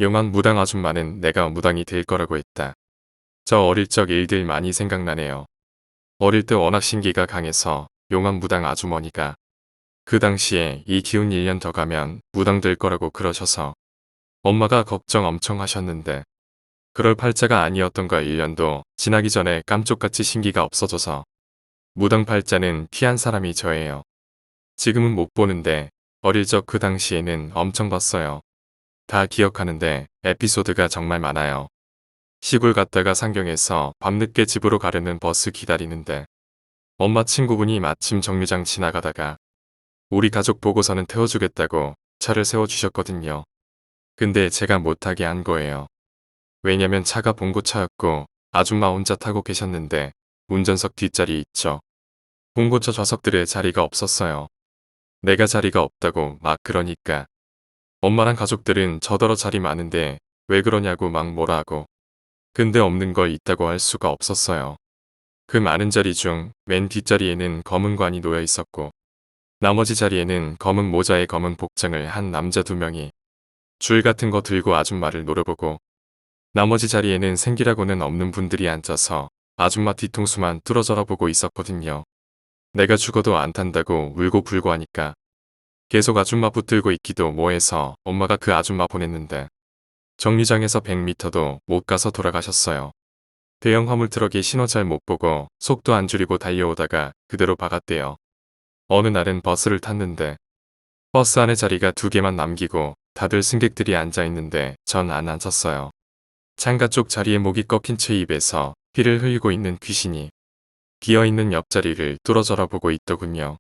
용한 무당 아줌마는 내가 무당이 될 거라고 했다. 저 어릴 적 일들 많이 생각나네요. 어릴 때 워낙 신기가 강해서 용한 무당 아주머니가 그 당시에 이 기운 1년 더 가면 무당 될 거라고 그러셔서 엄마가 걱정 엄청 하셨는데 그럴 팔자가 아니었던 거야. 1년도 지나기 전에 깜쪽같이 신기가 없어져서 무당 팔자는 피한 사람이 저예요. 지금은 못 보는데 어릴 적 그 당시에는 엄청 봤어요. 다 기억하는데 에피소드가 정말 많아요. 시골 갔다가 상경에서 밤늦게 집으로 가려는 버스 기다리는데 엄마 친구분이 마침 정류장 지나가다가 우리 가족 보고서는 태워주겠다고 차를 세워주셨거든요. 근데 제가 못하게 한 거예요. 왜냐면 차가 봉고차였고 아줌마 혼자 타고 계셨는데 운전석 뒷자리 있죠. 봉고차 좌석들에 자리가 없었어요. 내가 자리가 없다고 막 그러니까 엄마랑 가족들은 저더러 자리 많은데 왜 그러냐고 막 뭐라 하고 근데 없는 거 있다고 할 수가 없었어요. 그 많은 자리 중 맨 뒷자리에는 검은 관이 놓여 있었고 나머지 자리에는 검은 모자에 검은 복장을 한 남자 2명이 줄 같은 거 들고 아줌마를 노려보고 나머지 자리에는 생기라고는 없는 분들이 앉아서 아줌마 뒤통수만 뚫어져라 보고 있었거든요. 내가 죽어도 안 탄다고 울고 불고 하니까 계속 아줌마 붙들고 있기도 뭐해서 엄마가 그 아줌마 보냈는데 정류장에서 100m도 못 가서 돌아가셨어요. 대형 화물 트럭이 신호 잘 못 보고 속도 안 줄이고 달려오다가 그대로 박았대요. 어느 날은 버스를 탔는데 버스 안에 자리가 2개만 남기고 다들 승객들이 앉아있는데 전 안 앉았어요. 창가 쪽 자리에 목이 꺾인 채 입에서 피를 흘리고 있는 귀신이 기어있는 옆자리를 뚫어져라 보고 있더군요.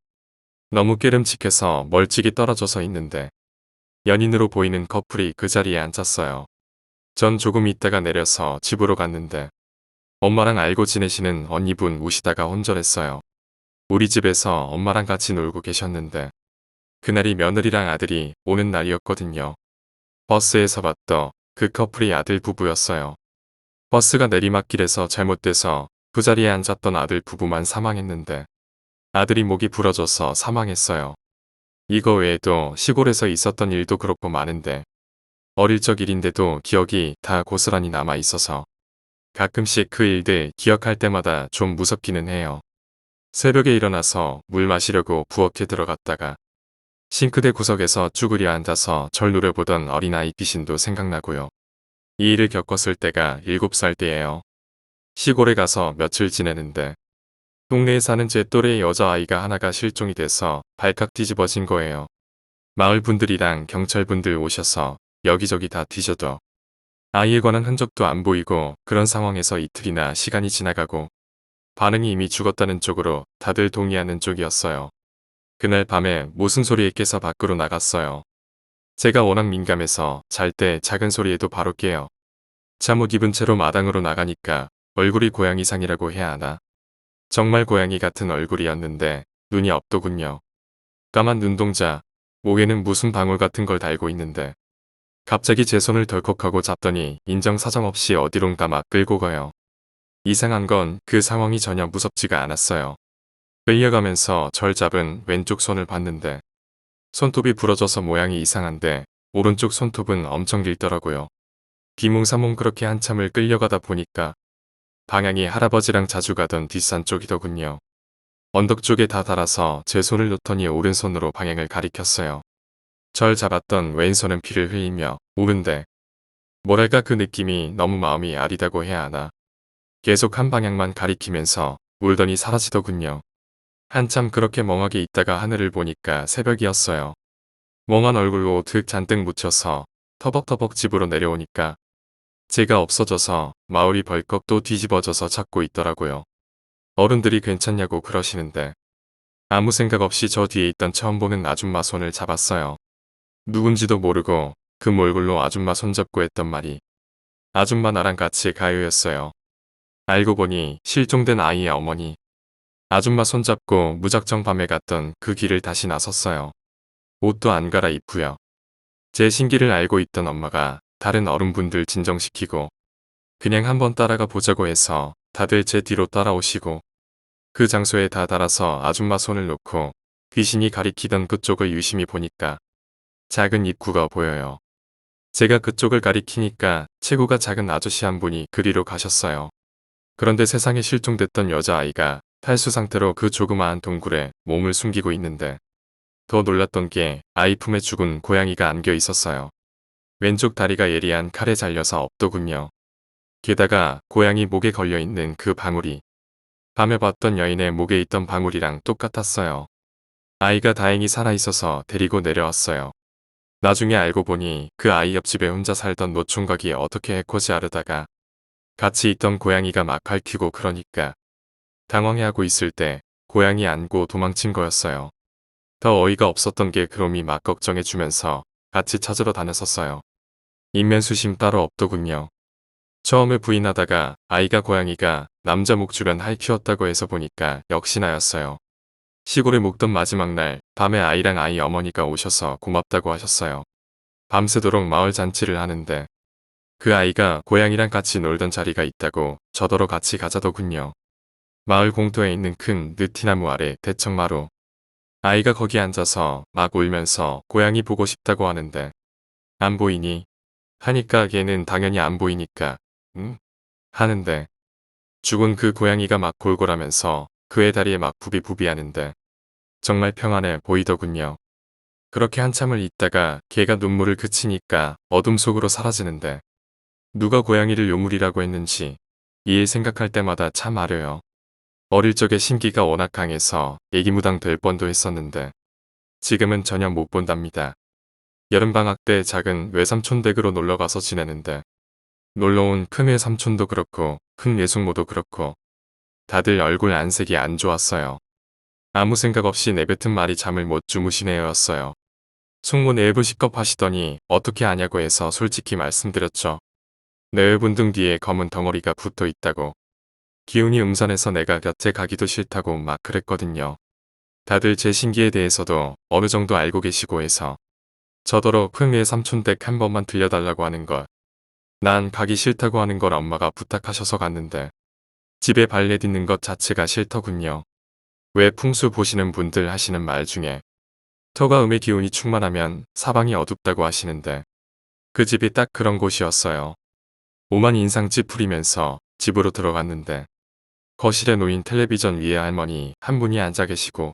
너무 깨름칙해서 멀찍이 떨어져서 있는데 연인으로 보이는 커플이 그 자리에 앉았어요. 전 조금 있다가 내려서 집으로 갔는데 엄마랑 알고 지내시는 언니분 우시다가 혼절했어요. 우리 집에서 엄마랑 같이 놀고 계셨는데 그날이 며느리랑 아들이 오는 날이었거든요. 버스에서 봤던 그 커플이 아들 부부였어요. 버스가 내리막길에서 잘못돼서 그 자리에 앉았던 아들 부부만 사망했는데 아들이 목이 부러져서 사망했어요. 이거 외에도 시골에서 있었던 일도 그렇고 많은데 어릴 적 일인데도 기억이 다 고스란히 남아 있어서 가끔씩 그 일들 기억할 때마다 좀 무섭기는 해요. 새벽에 일어나서 물 마시려고 부엌에 들어갔다가 싱크대 구석에서 쭈그려 앉아서 절 노려보던 어린아이 귀신도 생각나고요. 이 일을 겪었을 때가 7살 때예요. 시골에 가서 며칠 지내는데 동네에 사는 제 또래의 여자아이가 하나가 실종이 돼서 발칵 뒤집어진 거예요. 마을 분들이랑 경찰분들 오셔서 여기저기 다 뒤져도 아이에 관한 흔적도 안 보이고 그런 상황에서 이틀이나 시간이 지나가고 반응이 이미 죽었다는 쪽으로 다들 동의하는 쪽이었어요. 그날 밤에 무슨 소리에 깨서 밖으로 나갔어요. 제가 워낙 민감해서 잘 때 작은 소리에도 바로 깨요. 잠옷 입은 채로 마당으로 나가니까 얼굴이 고양이상이라고 해야 하나? 정말 고양이 같은 얼굴이었는데 눈이 없더군요. 까만 눈동자, 목에는 무슨 방울 같은 걸 달고 있는데 갑자기 제 손을 덜컥하고 잡더니 인정사정 없이 어디론가 막 끌고 가요. 이상한 건 그 상황이 전혀 무섭지가 않았어요. 끌려가면서 절 잡은 왼쪽 손을 봤는데 손톱이 부러져서 모양이 이상한데 오른쪽 손톱은 엄청 길더라고요. 비몽사몽 그렇게 한참을 끌려가다 보니까 방향이 할아버지랑 자주 가던 뒷산 쪽이더군요. 언덕 쪽에 다 달아서 제 손을 놓더니 오른손으로 방향을 가리켰어요. 절 잡았던 왼손은 피를 흘리며 우는데 뭐랄까 그 느낌이 너무 마음이 아리다고 해야 하나. 계속 한 방향만 가리키면서 울더니 사라지더군요. 한참 그렇게 멍하게 있다가 하늘을 보니까 새벽이었어요. 멍한 얼굴로 득 잔뜩 묻혀서 터벅터벅 집으로 내려오니까 제가 없어져서 마을이 벌컥 또 뒤집어져서 찾고 있더라고요. 어른들이 괜찮냐고 그러시는데 아무 생각 없이 저 뒤에 있던 처음 보는 아줌마 손을 잡았어요. 누군지도 모르고 그 몰골로 아줌마 손잡고 했던 말이 아줌마 나랑 같이 가요였어요. 알고 보니 실종된 아이의 어머니. 아줌마 손잡고 무작정 밤에 갔던 그 길을 다시 나섰어요. 옷도 안 갈아입고요. 제 신기를 알고 있던 엄마가 다른 어른분들 진정시키고 그냥 한번 따라가 보자고 해서 다들 제 뒤로 따라오시고 그 장소에 다 달아서 아줌마 손을 놓고 귀신이 가리키던 그쪽을 유심히 보니까 작은 입구가 보여요. 제가 그쪽을 가리키니까 체구가 작은 아저씨 한 분이 그리로 가셨어요. 그런데 세상에 실종됐던 여자아이가 탈수 상태로 그 조그마한 동굴에 몸을 숨기고 있는데 더 놀랐던 게 아이 품에 죽은 고양이가 안겨 있었어요. 왼쪽 다리가 예리한 칼에 잘려서 없더군요. 게다가 고양이 목에 걸려있는 그 방울이 밤에 봤던 여인의 목에 있던 방울이랑 똑같았어요. 아이가 다행히 살아있어서 데리고 내려왔어요. 나중에 알고 보니 그 아이 옆집에 혼자 살던 노총각이 어떻게 해코지 하려다가 같이 있던 고양이가 막 핥히고 그러니까 당황해하고 있을 때 고양이 안고 도망친 거였어요. 더 어이가 없었던 게 그놈이 막 걱정해주면서 같이 찾으러 다녔었어요. 인면수심 따로 없더군요. 처음에 부인하다가 아이가 고양이가 남자 목 주변 핥히었다고 해서 보니까 역시나였어요. 시골에 묵던 마지막 날 밤에 아이랑 아이 어머니가 오셔서 고맙다고 하셨어요. 밤새도록 마을 잔치를 하는데 그 아이가 고양이랑 같이 놀던 자리가 있다고 저더러 같이 가자더군요. 마을 공터에 있는 큰 느티나무 아래 대청마루. 아이가 거기 앉아서 막 울면서 고양이 보고 싶다고 하는데 안 보이니? 하니까 걔는 당연히 안 보이니까 응? 하는데 죽은 그 고양이가 막 골골하면서 그의 다리에 막 부비부비하는데 정말 평안해 보이더군요. 그렇게 한참을 있다가 걔가 눈물을 그치니까 어둠 속으로 사라지는데 누가 고양이를 요물이라고 했는지 이 일 생각할 때마다 참 아려요. 어릴 적에 심기가 워낙 강해서 애기무당 될 뻔도 했었는데 지금은 전혀 못 본답니다. 여름방학 때 작은 외삼촌 댁으로 놀러가서 지내는데 놀러온 큰 외삼촌도 그렇고 큰 외숙모도 그렇고 다들 얼굴 안색이 안 좋았어요. 아무 생각 없이 내뱉은 말이 잠을 못 주무시네요였어요. 숙모 내부식겁 하시더니 어떻게 아냐고 해서 솔직히 말씀드렸죠. 내외분 등 뒤에 검은 덩어리가 붙어 있다고. 기운이 음산해서 내가 곁에 가기도 싫다고 막 그랬거든요. 다들 제 신기에 대해서도 어느 정도 알고 계시고 해서 저더러 큰 외삼촌 댁 한 번만 들려달라고 하는 것. 난 가기 싫다고 하는 걸 엄마가 부탁하셔서 갔는데 집에 발렛 있는 것 자체가 싫더군요. 왜 풍수 보시는 분들 하시는 말 중에 터가 음의 기운이 충만하면 사방이 어둡다고 하시는데 그 집이 딱 그런 곳이었어요. 오만 인상 찌푸리면서 집으로 들어갔는데 거실에 놓인 텔레비전 위에 할머니 한 분이 앉아 계시고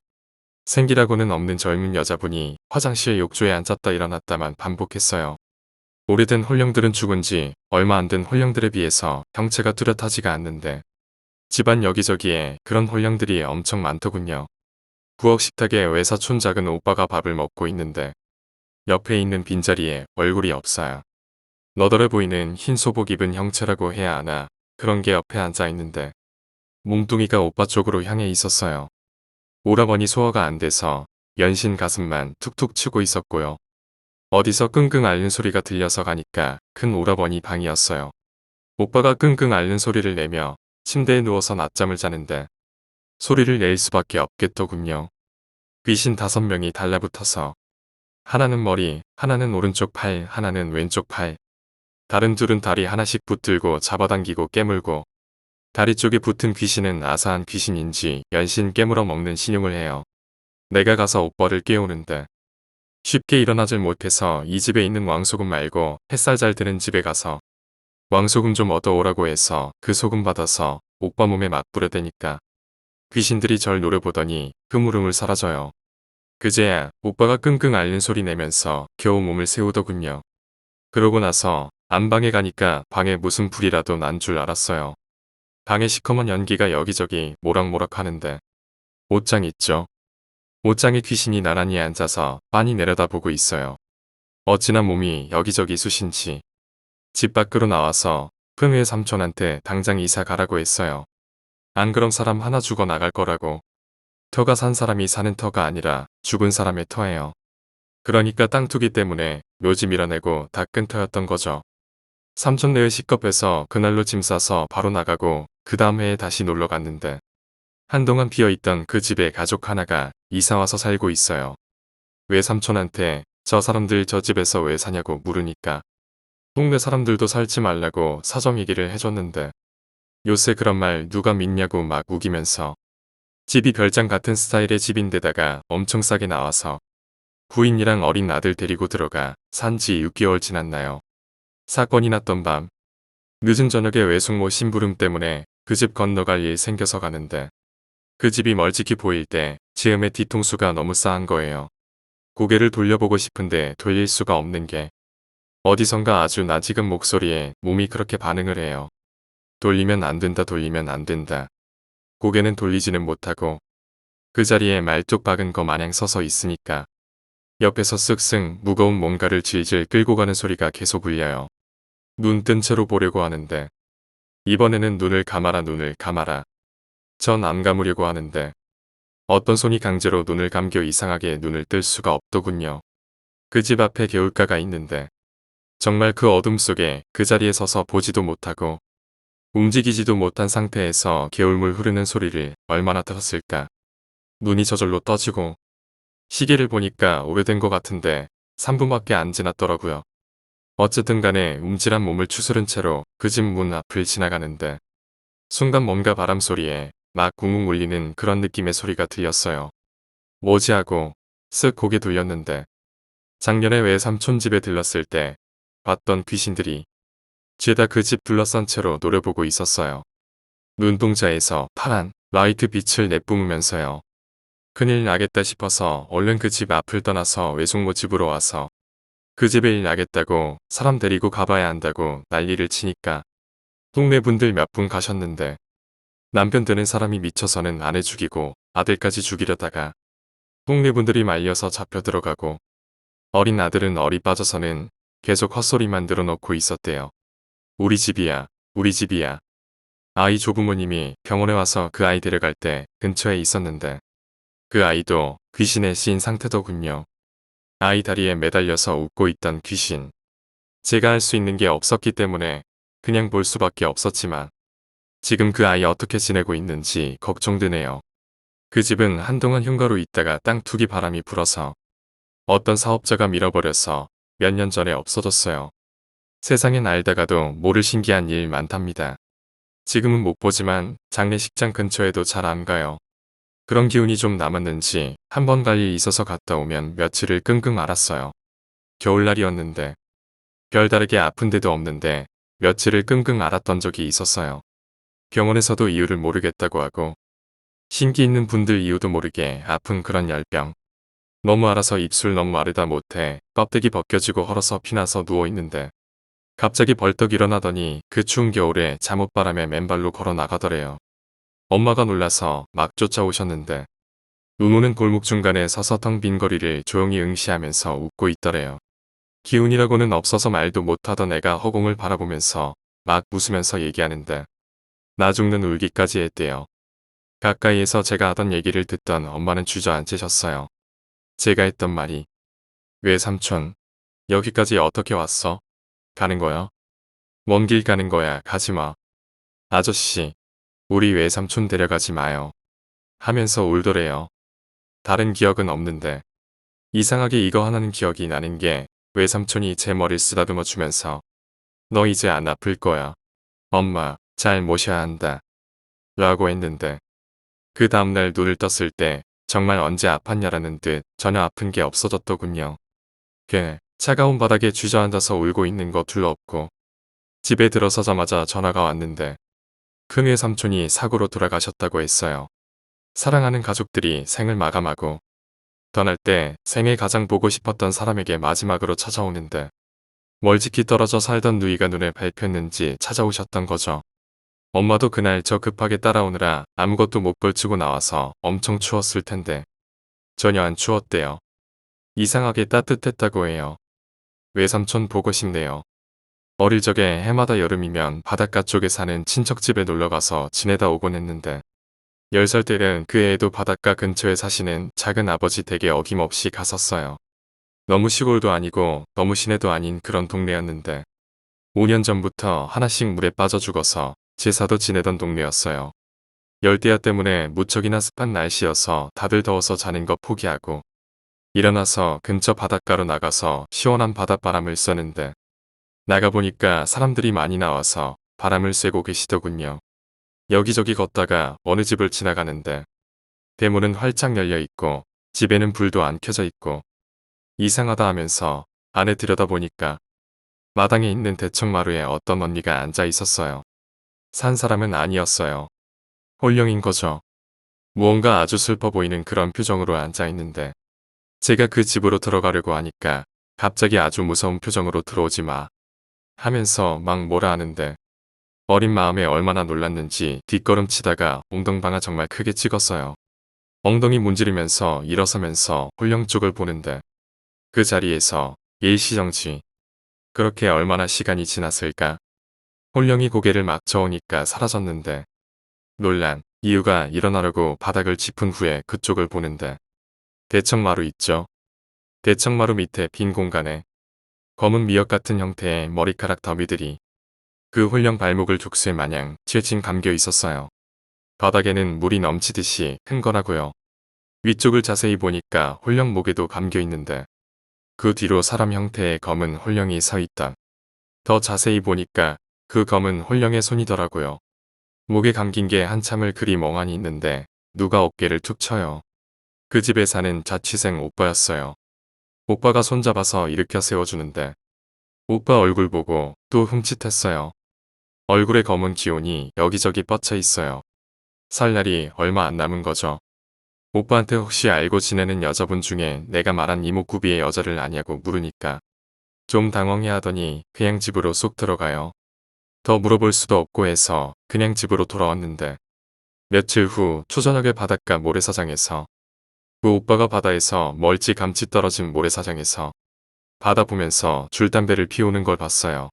생기라고는 없는 젊은 여자분이 화장실 욕조에 앉았다 일어났다만 반복했어요. 오래된 홀령들은 죽은 지 얼마 안 된 홀령들에 비해서 형체가 뚜렷하지가 않는데 집안 여기저기에 그런 홀령들이 엄청 많더군요. 부엌 식탁에 외사촌 작은 오빠가 밥을 먹고 있는데 옆에 있는 빈자리에 얼굴이 없어요. 너덜해 보이는 흰 소복 입은 형체라고 해야 하나 그런 게 옆에 앉아 있는데 몽둥이가 오빠 쪽으로 향해 있었어요. 오라버니 소화가 안 돼서 연신 가슴만 툭툭 치고 있었고요. 어디서 끙끙 앓는 소리가 들려서 가니까 큰 오라버니 방이었어요. 오빠가 끙끙 앓는 소리를 내며 침대에 누워서 낮잠을 자는데 소리를 낼 수밖에 없겠더군요. 귀신 5명이 달라붙어서 하나는 머리, 하나는 오른쪽 팔, 하나는 왼쪽 팔, 다른 둘은 다리 하나씩 붙들고 잡아당기고 깨물고 다리 쪽에 붙은 귀신은 아사한 귀신인지 연신 깨물어 먹는 신용을 해요. 내가 가서 오빠를 깨우는데 쉽게 일어나질 못해서 이 집에 있는 왕소금 말고 햇살 잘 드는 집에 가서 왕소금 좀 얻어오라고 해서 그 소금 받아서 오빠 몸에 막 뿌려대니까 귀신들이 절 노려보더니 흐물흐물 사라져요. 그제야 오빠가 끙끙 앓는 소리 내면서 겨우 몸을 세우더군요. 그러고 나서 안방에 가니까 방에 무슨 불이라도 난 줄 알았어요. 방에 시커먼 연기가 여기저기 모락모락 하는데 옷장 있죠. 옷장에 귀신이 나란히 앉아서 빤히 내려다보고 있어요. 어찌나 몸이 여기저기 쑤신지 집 밖으로 나와서 풍의 삼촌한테 당장 이사 가라고 했어요. 안 그럼 사람 하나 죽어 나갈 거라고. 터가 산 사람이 사는 터가 아니라 죽은 사람의 터예요. 그러니까 땅 투기 때문에 묘지 밀어내고 다 끈 터였던 거죠. 삼촌 내외 식겁해서 그날로 짐 싸서 바로 나가고 그 다음 해에 다시 놀러 갔는데 한동안 비어있던 그 집에 가족 하나가 이사와서 살고 있어요. 외삼촌한테 저 사람들 저 집에서 왜 사냐고 물으니까 동네 사람들도 살지 말라고 사정 얘기를 해줬는데 요새 그런 말 누가 믿냐고 막 우기면서 집이 별장 같은 스타일의 집인데다가 엄청 싸게 나와서 부인이랑 어린 아들 데리고 들어가 산지 6개월 지났나요. 사건이 났던 밤, 늦은 저녁에 외숙모 심부름 때문에 그 집 건너갈 일 생겨서 가는데 그 집이 멀찍이 보일 때 지음의 뒤통수가 너무 싸한 거예요. 고개를 돌려보고 싶은데 돌릴 수가 없는 게 어디선가 아주 낯익은 목소리에 몸이 그렇게 반응을 해요. 돌리면 안 된다, 돌리면 안 된다. 고개는 돌리지는 못하고 그 자리에 말뚝 박은 거 마냥 서서 있으니까 옆에서 쓱쓱 무거운 뭔가를 질질 끌고 가는 소리가 계속 울려요. 눈 뜬 채로 보려고 하는데 이번에는 눈을 감아라, 눈을 감아라. 전 안 감으려고 하는데 어떤 손이 강제로 눈을 감겨 이상하게 눈을 뜰 수가 없더군요. 그 집 앞에 개울가가 있는데 정말 그 어둠 속에 그 자리에 서서 보지도 못하고 움직이지도 못한 상태에서 개울물 흐르는 소리를 얼마나 들었을까. 눈이 저절로 떠지고 시계를 보니까 오래된 것 같은데 3분밖에 안 지났더라고요. 어쨌든 간에 움찔한 몸을 추스른 채로 그 집 문 앞을 지나가는데 순간 뭔가 바람 소리에 막 웅웅 울리는 그런 느낌의 소리가 들렸어요. 뭐지 하고 쓱 고개 돌렸는데 작년에 외삼촌 집에 들렀을 때 봤던 귀신들이 죄다 그 집 둘러싼 채로 노려보고 있었어요. 눈동자에서 파란 라이트 빛을 내뿜으면서요. 큰일 나겠다 싶어서 얼른 그 집 앞을 떠나서 외숙모 집으로 와서 그 집에 일 나겠다고 사람 데리고 가봐야 한다고 난리를 치니까 동네 분들 몇 분 가셨는데 남편 되는 사람이 미쳐서는 아내 죽이고 아들까지 죽이려다가 동네 분들이 말려서 잡혀 들어가고 어린 아들은 얼이 빠져서는 계속 헛소리만 늘어놓고 있었대요. 우리 집이야, 우리 집이야. 아이 조부모님이 병원에 와서 그 아이 데려갈 때 근처에 있었는데 그 아이도 귀신에 씌인 상태더군요. 아이 다리에 매달려서 웃고 있던 귀신. 제가 할 수 있는 게 없었기 때문에 그냥 볼 수밖에 없었지만 지금 그 아이 어떻게 지내고 있는지 걱정되네요. 그 집은 한동안 흉가로 있다가 땅 투기 바람이 불어서 어떤 사업자가 밀어버려서 몇 년 전에 없어졌어요. 세상엔 알다가도 모를 신기한 일 많답니다. 지금은 못 보지만 장례식장 근처에도 잘 안 가요. 그런 기운이 좀 남았는지 한 번 갈 일 있어서 갔다 오면 며칠을 끙끙 앓았어요. 겨울날이었는데 별다르게 아픈 데도 없는데 며칠을 끙끙 앓았던 적이 있었어요. 병원에서도 이유를 모르겠다고 하고 신기 있는 분들 이유도 모르게 아픈 그런 열병. 너무 알아서 입술 너무 마르다 못해 껍데기 벗겨지고 헐어서 피나서 누워있는데 갑자기 벌떡 일어나더니 그 추운 겨울에 잠옷바람에 맨발로 걸어 나가더래요. 엄마가 놀라서 막 쫓아오셨는데 눈 오는 골목 중간에 서서 텅 빈 거리를 조용히 응시하면서 웃고 있더래요. 기운이라고는 없어서 말도 못하던 애가 허공을 바라보면서 막 웃으면서 얘기하는데 나 죽는 울기까지 했대요. 가까이에서 제가 하던 얘기를 듣던 엄마는 주저앉으셨어요. 제가 했던 말이 외삼촌 여기까지 어떻게 왔어? 가는 거야? 먼 길 가는 거야. 가지마. 아저씨 우리 외삼촌 데려가지 마요. 하면서 울더래요. 다른 기억은 없는데 이상하게 이거 하나는 기억이 나는 게 외삼촌이 제 머리를 쓰다듬어 주면서 너 이제 안 아플 거야. 엄마 잘 모셔야 한다. 라고 했는데 그 다음날 눈을 떴을 때 정말 언제 아팠냐라는 듯 전혀 아픈 게 없어졌더군요. 걔 차가운 바닥에 주저앉아서 울고 있는 거 둘러 없고 집에 들어서자마자 전화가 왔는데 큰 외삼촌이 사고로 돌아가셨다고 했어요. 사랑하는 가족들이 생을 마감하고 떠날 때 생에 가장 보고 싶었던 사람에게 마지막으로 찾아오는데 멀찍이 떨어져 살던 누이가 눈에 밟혔는지 찾아오셨던 거죠. 엄마도 그날 저 급하게 따라오느라 아무것도 못 걸치고 나와서 엄청 추웠을 텐데 전혀 안 추웠대요. 이상하게 따뜻했다고 해요. 외삼촌 보고 싶네요. 어릴 적에 해마다 여름이면 바닷가 쪽에 사는 친척집에 놀러가서 지내다 오곤 했는데 10살 때는 그 애도 바닷가 근처에 사시는 작은 아버지 댁에 어김없이 갔었어요. 너무 시골도 아니고 너무 시내도 아닌 그런 동네였는데 5년 전부터 하나씩 물에 빠져 죽어서 제사도 지내던 동네였어요. 열대야 때문에 무척이나 습한 날씨여서 다들 더워서 자는 거 포기하고 일어나서 근처 바닷가로 나가서 시원한 바닷바람을 쐬는데 나가보니까 사람들이 많이 나와서 바람을 쐬고 계시더군요. 여기저기 걷다가 어느 집을 지나가는데 대문은 활짝 열려 있고 집에는 불도 안 켜져 있고 이상하다 하면서 안에 들여다보니까 마당에 있는 대청마루에 어떤 언니가 앉아 있었어요. 산 사람은 아니었어요. 홀령인 거죠. 무언가 아주 슬퍼 보이는 그런 표정으로 앉아 있는데 제가 그 집으로 들어가려고 하니까 갑자기 아주 무서운 표정으로 들어오지 마 하면서 막 뭐라 하는데 어린 마음에 얼마나 놀랐는지 뒷걸음치다가 엉덩방아 정말 크게 찍었어요. 엉덩이 문지르면서 일어서면서 홀령 쪽을 보는데 그 자리에서 일시정지. 그렇게 얼마나 시간이 지났을까? 홀령이 고개를 막 저으니까 사라졌는데 놀란 이유가 일어나려고 바닥을 짚은 후에 그쪽을 보는데 대청마루 있죠? 대청마루 밑에 빈 공간에 검은 미역 같은 형태의 머리카락 더미들이 그 홀령 발목을 족쇄 마냥 칠친 감겨 있었어요. 바닥에는 물이 넘치듯이 큰 거라고요. 위쪽을 자세히 보니까 홀령 목에도 감겨 있는데 그 뒤로 사람 형태의 검은 홀령이 서 있다. 더 자세히 보니까 그 검은 홀령의 손이더라고요. 목에 감긴 게 한참을 그리 멍하니 있는데 누가 어깨를 툭 쳐요. 그 집에 사는 자취생 오빠였어요. 오빠가 손잡아서 일으켜 세워주는데 오빠 얼굴 보고 또 흠칫했어요. 얼굴에 검은 기운이 여기저기 뻗쳐 있어요. 살 날이 얼마 안 남은 거죠. 오빠한테 혹시 알고 지내는 여자분 중에 내가 말한 이목구비의 여자를 아냐고 물으니까 좀 당황해하더니 그냥 집으로 쏙 들어가요. 더 물어볼 수도 없고 해서 그냥 집으로 돌아왔는데 며칠 후 초저녁에 바닷가 모래사장에서 그 오빠가 바다에서 멀찌감치 떨어진 모래사장에서 바다 보면서 줄담배를 피우는 걸 봤어요.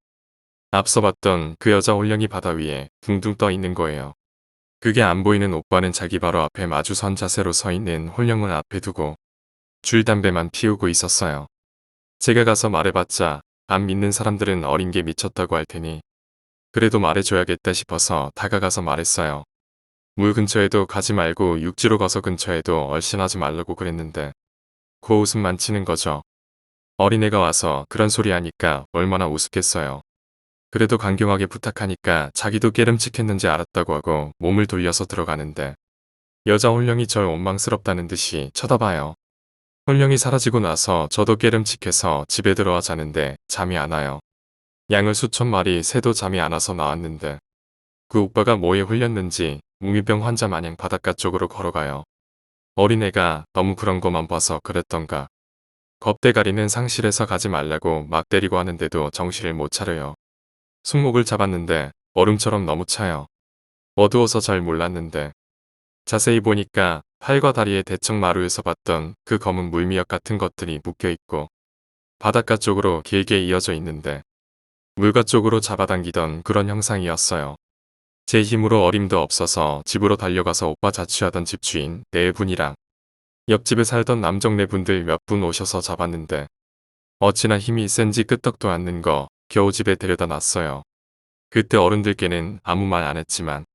앞서 봤던 그 여자 홀령이 바다 위에 둥둥 떠 있는 거예요. 그게 안 보이는 오빠는 자기 바로 앞에 마주선 자세로 서 있는 홀령을 앞에 두고 줄담배만 피우고 있었어요. 제가 가서 말해봤자 안 믿는 사람들은 어린 게 미쳤다고 할 테니 그래도 말해줘야겠다 싶어서 다가가서 말했어요. 물 근처에도 가지 말고 육지로 가서 근처에도 얼씬하지 말라고 그랬는데 고웃음만 치는 거죠. 어린애가 와서 그런 소리 하니까 얼마나 우습겠어요. 그래도 강경하게 부탁하니까 자기도 깨름칙했는지 알았다고 하고 몸을 돌려서 들어가는데 여자 홀령이 절 원망스럽다는 듯이 쳐다봐요. 홀령이 사라지고 나서 저도 깨름칙해서 집에 들어와 자는데 잠이 안 와요. 양을 수천 마리 새도 잠이 안 와서 나왔는데 그 오빠가 뭐에 홀렸는지 웅이병 환자 마냥 바닷가 쪽으로 걸어가요. 어린애가 너무 그런 것만 봐서 그랬던가. 겁대가리는 상실해서 가지 말라고 막 때리고 하는데도 정신을 못 차려요. 손목을 잡았는데 얼음처럼 너무 차요. 어두워서 잘 몰랐는데 자세히 보니까 팔과 다리에 대청 마루에서 봤던 그 검은 물미역 같은 것들이 묶여있고 바닷가 쪽으로 길게 이어져 있는데 물가 쪽으로 잡아당기던 그런 형상이었어요. 제 힘으로 어림도 없어서 집으로 달려가서 오빠 자취하던 집주인 네 분이랑 옆집에 살던 남정네 분들 몇 분 오셔서 잡았는데 어찌나 힘이 센지 끄떡도 않는 거 겨우 집에 데려다 놨어요. 그때 어른들께는 아무 말 안 했지만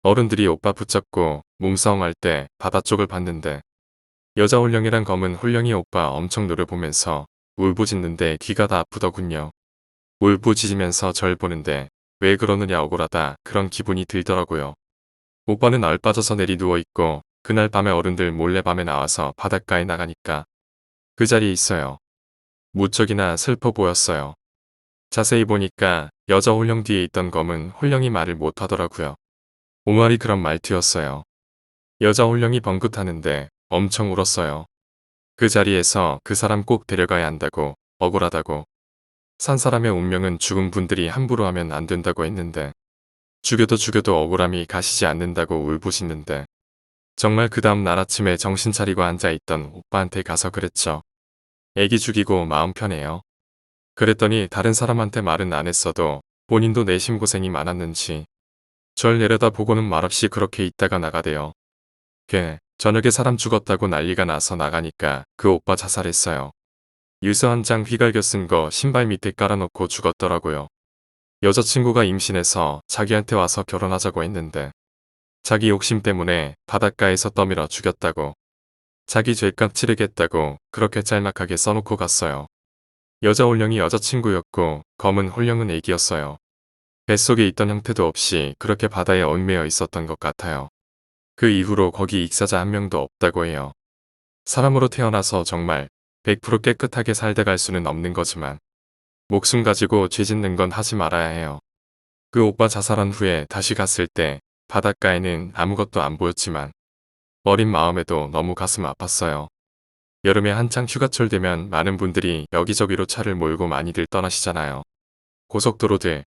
어른들이 오빠 붙잡고 몸싸움할 때 바다 쪽을 봤는데 여자 홀령이랑 검은 홀령이 오빠 엄청 노려보면서 울부짖는데 귀가 다 아프더군요. 울부짖으면서 절 보는데 왜 그러느냐 억울하다 그런 기분이 들더라고요. 오빠는 얼빠져서 내리 누워있고 그날 밤에 어른들 몰래 밤에 나와서 바닷가에 나가니까 그 자리에 있어요. 무척이나 슬퍼 보였어요. 자세히 보니까 여자 홀령 뒤에 있던 검은 홀령이 말을 못하더라고요. 오말이 그런 말투였어요. 여자 홀령이 벙긋하는데 엄청 울었어요. 그 자리에서 그 사람 꼭 데려가야 한다고 억울하다고 산 사람의 운명은 죽은 분들이 함부로 하면 안 된다고 했는데 죽여도 억울함이 가시지 않는다고 울부짖는데 정말 그 다음 날 아침에 정신 차리고 앉아있던 오빠한테 가서 그랬죠. 애기 죽이고 마음 편해요. 그랬더니 다른 사람한테 말은 안 했어도 본인도 내심 고생이 많았는지 절 내려다 보고는 말없이 그렇게 있다가 나가대요. 저녁에 사람 죽었다고 난리가 나서 나가니까 그 오빠 자살했어요. 유서 한 장 휘갈겨 쓴 거 신발 밑에 깔아놓고 죽었더라고요. 여자친구가 임신해서 자기한테 와서 결혼하자고 했는데 자기 욕심 때문에 바닷가에서 떠밀어 죽였다고 자기 죄값 치르겠다고 그렇게 짤막하게 써놓고 갔어요. 여자 홀령이 여자친구였고 검은 홀령은 애기였어요. 뱃속에 있던 형태도 없이 그렇게 바다에 얽매여 있었던 것 같아요. 그 이후로 거기 익사자 한 명도 없다고 해요. 사람으로 태어나서 정말 100% 깨끗하게 살다 갈 수는 없는 거지만 목숨 가지고 죄 짓는 건 하지 말아야 해요. 그 오빠 자살한 후에 다시 갔을 때 바닷가에는 아무것도 안 보였지만 어린 마음에도 너무 가슴 아팠어요. 여름에 한창 휴가철 되면 많은 분들이 여기저기로 차를 몰고 많이들 떠나시잖아요. 고속도로들,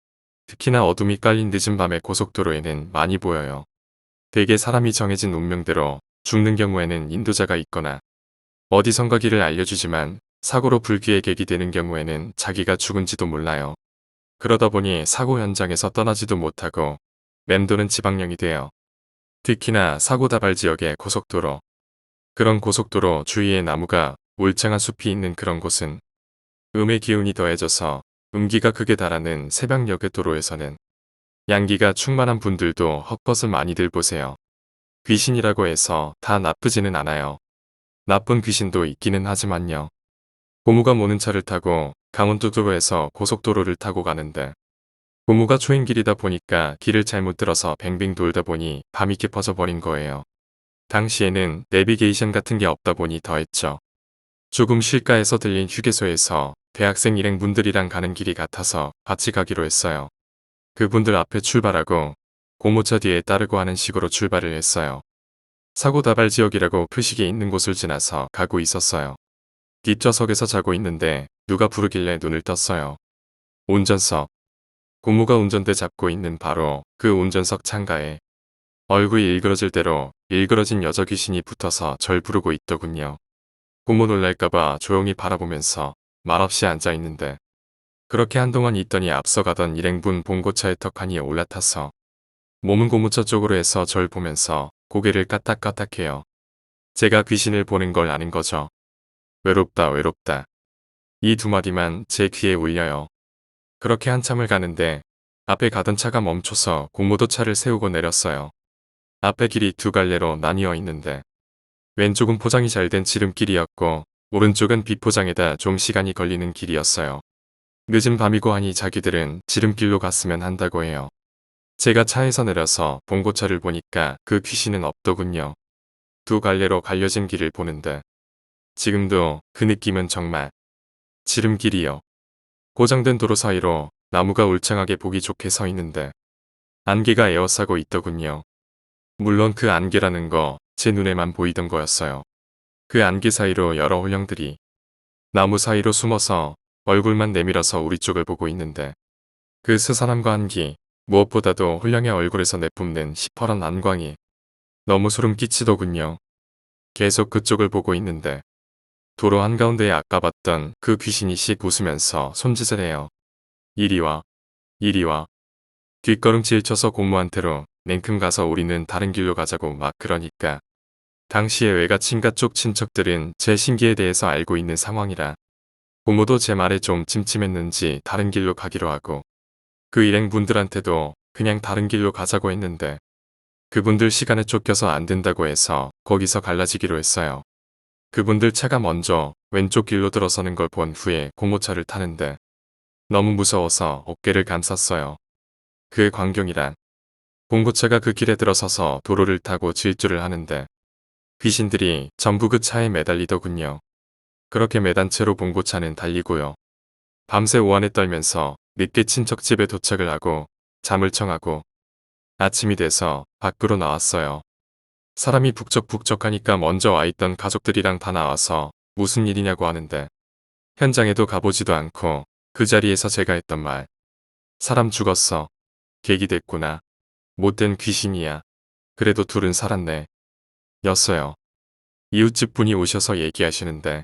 특히나 어둠이 깔린 늦은 밤에 고속도로에는 많이 보여요. 대개 사람이 정해진 운명대로 죽는 경우에는 인도자가 있거나 어디선가 길을 알려주지만 사고로 불길에 객이 되는 경우에는 자기가 죽은지도 몰라요. 그러다 보니 사고 현장에서 떠나지도 못하고 맴도는 지방령이 돼요. 특히나 사고 다발 지역의 고속도로. 그런 고속도로 주위에 나무가 울창한 숲이 있는 그런 곳은 음의 기운이 더해져서 음기가 극에 달하는 새벽녘의 도로에서는 양기가 충만한 분들도 헛것을 많이들 보세요. 귀신이라고 해서 다 나쁘지는 않아요. 나쁜 귀신도 있기는 하지만요. 고무가 모는 차를 타고 강원도도로에서 고속도로를 타고 가는데 고무가 초행길이다 보니까 길을 잘못 들어서 뱅뱅 돌다 보니 밤이 깊어져 버린 거예요. 당시에는 내비게이션 같은 게 없다 보니 더했죠. 조금 쉴까 해서 들린 휴게소에서 대학생 일행분들이랑 가는 길이 같아서 같이 가기로 했어요. 그분들 앞에 출발하고 고무차 뒤에 따르고 하는 식으로 출발을 했어요. 사고 다발 지역이라고 표식이 있는 곳을 지나서 가고 있었어요. 뒷좌석에서 자고 있는데 누가 부르길래 눈을 떴어요. 운전석. 고무가 운전대 잡고 있는 바로 그 운전석 창가에 얼굴이 일그러질 대로 일그러진 여자 귀신이 붙어서 절 부르고 있더군요. 고무 놀랄까봐 조용히 바라보면서 말없이 앉아있는데 그렇게 한동안 있더니 앞서가던 일행분 봉고차에 턱하니 올라타서 몸은 고무차 쪽으로 해서 절 보면서 고개를 까딱까딱해요. 제가 귀신을 보는 걸 아는 거죠. 외롭다 외롭다. 이 두 마디만 제 귀에 울려요. 그렇게 한참을 가는데 앞에 가던 차가 멈춰서 고무도 차를 세우고 내렸어요. 앞에 길이 두 갈래로 나뉘어 있는데 왼쪽은 포장이 잘 된 지름길이었고 오른쪽은 비포장에다 좀 시간이 걸리는 길이었어요. 늦은 밤이고 하니 자기들은 지름길로 갔으면 한다고 해요. 제가 차에서 내려서 봉고차를 보니까 그 귀신은 없더군요. 두 갈래로 갈려진 길을 보는데 지금도 그 느낌은 정말 지름길이요. 고장된 도로 사이로 나무가 울창하게 보기 좋게 서 있는데 안개가 에워싸고 있더군요. 물론 그 안개라는 거 제 눈에만 보이던 거였어요. 그 안개 사이로 여러 혼령들이 나무 사이로 숨어서 얼굴만 내밀어서 우리 쪽을 보고 있는데 그 스산함과 안기, 무엇보다도 혼령의 얼굴에서 내뿜는 시퍼런 안광이 너무 소름 끼치더군요. 계속 그쪽을 보고 있는데 도로 한가운데에 아까 봤던 그 귀신이 씩 웃으면서 손짓을 해요. 이리 와, 이리 와. 뒷걸음질 쳐서 고무한테로 냉큼 가서 우리는 다른 길로 가자고 막 그러니까 당시에 외가 친가 쪽 친척들은 제 신기에 대해서 알고 있는 상황이라 고모도 제 말에 좀 찜찜했는지 다른 길로 가기로 하고 그 일행분들한테도 그냥 다른 길로 가자고 했는데 그분들 시간에 쫓겨서 안 된다고 해서 거기서 갈라지기로 했어요. 그분들 차가 먼저 왼쪽 길로 들어서는 걸 본 후에 고모차를 타는데 너무 무서워서 어깨를 감쌌어요. 그 광경이란 봉고차가 그 길에 들어서서 도로를 타고 질주를 하는데 귀신들이 전부 그 차에 매달리더군요. 그렇게 매단 채로 봉고차는 달리고요. 밤새 오한에 떨면서 늦게 친척 집에 도착을 하고 잠을 청하고 아침이 돼서 밖으로 나왔어요. 사람이 북적북적하니까 먼저 와있던 가족들이랑 다 나와서 무슨 일이냐고 하는데 현장에도 가보지도 않고 그 자리에서 제가 했던 말. 사람 죽었어. 객이 됐구나. 못된 귀신이야. 그래도 둘은 살았네. 였어요. 이웃집 분이 오셔서 얘기하시는데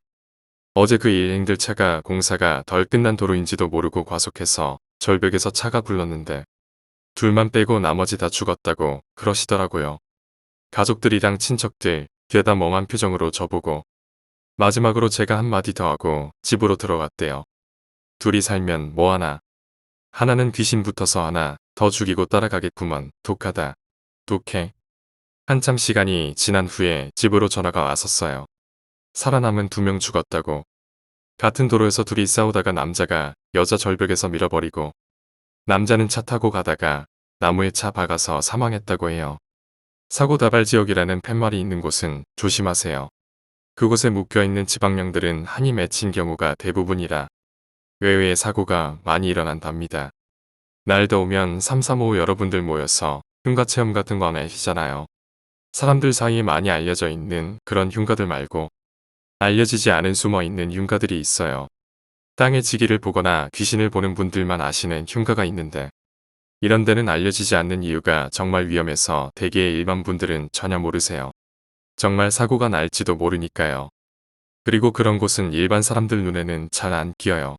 어제 그 일행들 차가 공사가 덜 끝난 도로인지도 모르고 과속해서 절벽에서 차가 굴렀는데 둘만 빼고 나머지 다 죽었다고 그러시더라고요. 가족들이랑 친척들 죄다 멍한 표정으로 저보고 마지막으로 제가 한마디 더 하고 집으로 들어갔대요. 둘이 살면 뭐하나. 하나는 귀신 붙어서 하나 더 죽이고 따라가겠구먼. 독하다. 독해. 한참 시간이 지난 후에 집으로 전화가 왔었어요. 살아남은 2명 죽었다고. 같은 도로에서 둘이 싸우다가 남자가 여자 절벽에서 밀어버리고 남자는 차 타고 가다가 나무에 차 박아서 사망했다고 해요. 사고 다발 지역이라는 팻말이 있는 곳은 조심하세요. 그곳에 묶여있는 지방령들은 한이 맺힌 경우가 대부분이라 외외의 사고가 많이 일어난답니다. 날 더우면 335 여러분들 모여서 흉가 체험 같은 거 하시잖아요. 사람들 사이에 많이 알려져 있는 그런 흉가들 말고 알려지지 않은 숨어 있는 흉가들이 있어요. 땅의 지기를 보거나 귀신을 보는 분들만 아시는 흉가가 있는데 이런 데는 알려지지 않는 이유가 정말 위험해서 대개의 일반 분들은 전혀 모르세요. 정말 사고가 날지도 모르니까요. 그리고 그런 곳은 일반 사람들 눈에는 잘 안 끼어요.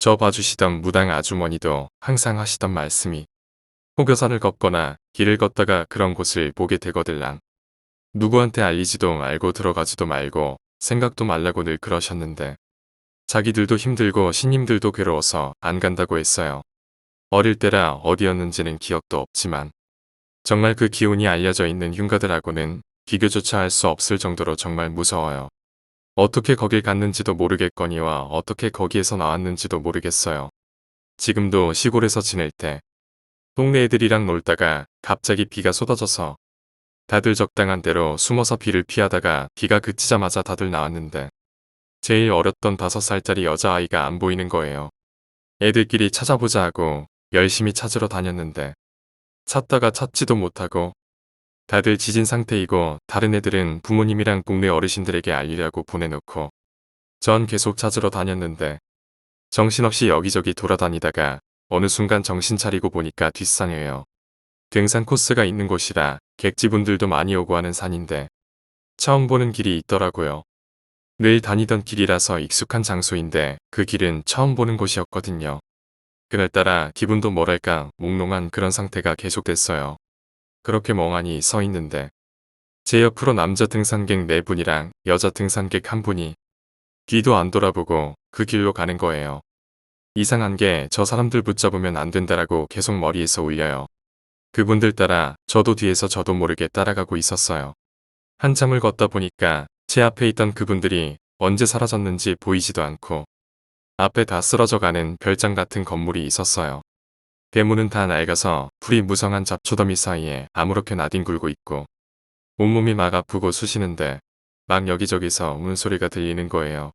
저 봐주시던 무당 아주머니도 항상 하시던 말씀이 호교산을 걷거나 길을 걷다가 그런 곳을 보게 되거들랑 누구한테 알리지도 말고 들어가지도 말고 생각도 말라고 늘 그러셨는데 자기들도 힘들고 신님들도 괴로워서 안 간다고 했어요. 어릴 때라 어디였는지는 기억도 없지만 정말 그 기운이 알려져 있는 흉가들하고는 비교조차 할 수 없을 정도로 정말 무서워요. 어떻게 거길 갔는지도 모르겠거니와 어떻게 거기에서 나왔는지도 모르겠어요. 지금도 시골에서 지낼 때 동네 애들이랑 놀다가 갑자기 비가 쏟아져서 다들 적당한 대로 숨어서 비를 피하다가 비가 그치자마자 다들 나왔는데 제일 어렸던 5살짜리 여자아이가 안 보이는 거예요. 애들끼리 찾아보자 하고 열심히 찾으러 다녔는데 찾다가 찾지도 못하고 다들 지진 상태이고 다른 애들은 부모님이랑 동네 어르신들에게 알리려고 보내놓고 전 계속 찾으러 다녔는데 정신없이 여기저기 돌아다니다가 어느 순간 정신 차리고 보니까 뒷산이에요. 등산 코스가 있는 곳이라 객지분들도 많이 오고 하는 산인데 처음 보는 길이 있더라고요. 늘 다니던 길이라서 익숙한 장소인데 그 길은 처음 보는 곳이었거든요. 그날따라 기분도 뭐랄까 몽롱한 그런 상태가 계속됐어요. 그렇게 멍하니 서 있는데 제 옆으로 남자 등산객 4분이랑 여자 등산객 1분이 뒤도 안 돌아보고 그 길로 가는 거예요. 이상한 게 저 사람들 붙잡으면 안 된다라고 계속 머리에서 울려요. 그분들 따라 저도 뒤에서 저도 모르게 따라가고 있었어요. 한참을 걷다 보니까 제 앞에 있던 그분들이 언제 사라졌는지 보이지도 않고 앞에 다 쓰러져가는 별장 같은 건물이 있었어요. 대문은 다 낡아서 풀이 무성한 잡초더미 사이에 아무렇게 나뒹굴고 있고 온몸이 막 아프고 쑤시는데 막 여기저기서 우는 소리가 들리는 거예요.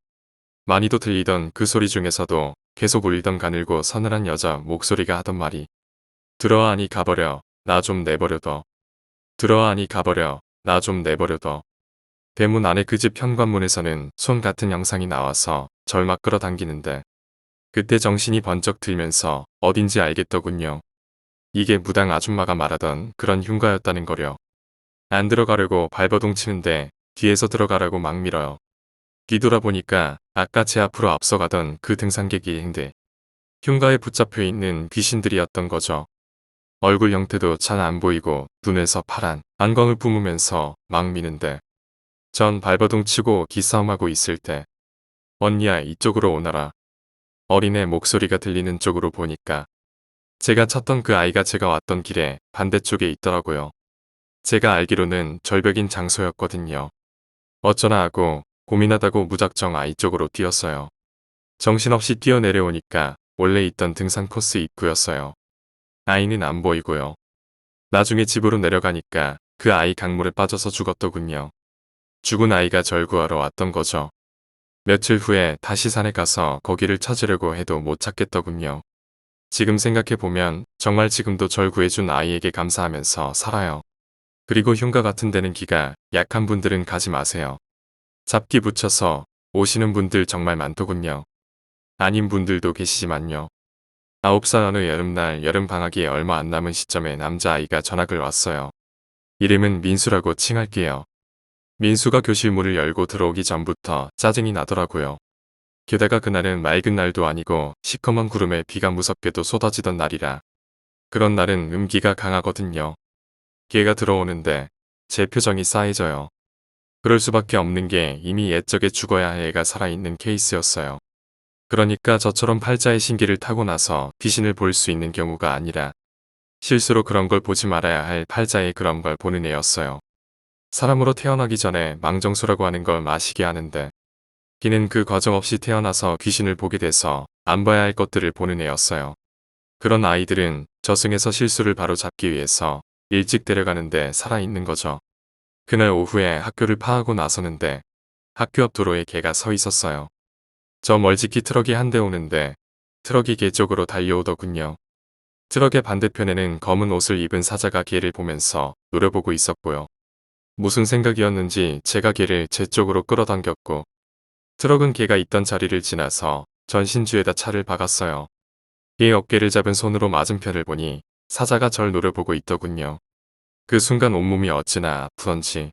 많이도 들리던 그 소리 중에서도 계속 울던 가늘고 서늘한 여자 목소리가 하던 말이 들어와니 가버려 나 좀 내버려둬. 들어와니 가버려 나 좀 내버려둬. 대문 안에 그 집 현관문에서는 손 같은 영상이 나와서 절 막 끌어당기는데 그때 정신이 번쩍 들면서 어딘지 알겠더군요. 이게 무당 아줌마가 말하던 그런 흉가였다는 거려. 안 들어가려고 발버둥 치는데 뒤에서 들어가라고 막 밀어요. 뒤돌아보니까 아까 제 앞으로 앞서가던 그 등산객이 흉가에 붙잡혀 있는 귀신들이었던 거죠. 얼굴 형태도 잘 안 보이고 눈에서 파란 안광을 뿜으면서 막 미는데 전 발버둥 치고 기싸움하고 있을 때 언니야 이쪽으로 오너라. 어린애 목소리가 들리는 쪽으로 보니까 제가 찾던 그 아이가 제가 왔던 길에 반대쪽에 있더라고요. 제가 알기로는 절벽인 장소였거든요. 어쩌나 하고 고민하다고 무작정 아이 쪽으로 뛰었어요. 정신없이 뛰어내려오니까 원래 있던 등산 코스 입구였어요. 아이는 안 보이고요. 나중에 집으로 내려가니까 그 아이 강물에 빠져서 죽었더군요. 죽은 아이가 절 구하러 왔던 거죠. 며칠 후에 다시 산에 가서 거기를 찾으려고 해도 못 찾겠더군요. 지금 생각해보면 정말 지금도 절 구해준 아이에게 감사하면서 살아요. 그리고 흉가 같은 데는 기가 약한 분들은 가지 마세요. 잡기 붙여서 오시는 분들 정말 많더군요. 아닌 분들도 계시지만요. 9살 어느 여름날 여름방학이 얼마 안 남은 시점에 남자아이가 전학을 왔어요. 이름은 민수라고 칭할게요. 민수가 교실 문을 열고 들어오기 전부터 짜증이 나더라고요. 게다가 그날은 맑은 날도 아니고 시커먼 구름에 비가 무섭게도 쏟아지던 날이라 그런 날은 음기가 강하거든요. 걔가 들어오는데 제 표정이 싸해져요. 그럴 수밖에 없는 게 이미 옛적에 죽어야 할 애가 살아있는 케이스였어요. 그러니까 저처럼 팔자의 신기를 타고 나서 귀신을 볼 수 있는 경우가 아니라 실수로 그런 걸 보지 말아야 할 팔자의 그런 걸 보는 애였어요. 사람으로 태어나기 전에 망정수라고 하는 걸 마시게 하는데 걔는 그 과정 없이 태어나서 귀신을 보게 돼서 안 봐야 할 것들을 보는 애였어요. 그런 아이들은 저승에서 실수를 바로 잡기 위해서 일찍 데려가는데 살아있는 거죠. 그날 오후에 학교를 파하고 나서는데 학교 앞 도로에 걔가 서 있었어요. 저 멀찍이 트럭이 한 대 오는데 트럭이 걔 쪽으로 달려오더군요. 트럭의 반대편에는 검은 옷을 입은 사자가 걔를 보면서 노려보고 있었고요. 무슨 생각이었는지 제가 걔를 제 쪽으로 끌어당겼고 트럭은 걔가 있던 자리를 지나서 전신주에다 차를 박았어요. 걔 어깨를 잡은 손으로 맞은편을 보니 사자가 절 노려보고 있더군요. 그 순간 온몸이 어찌나 아프던지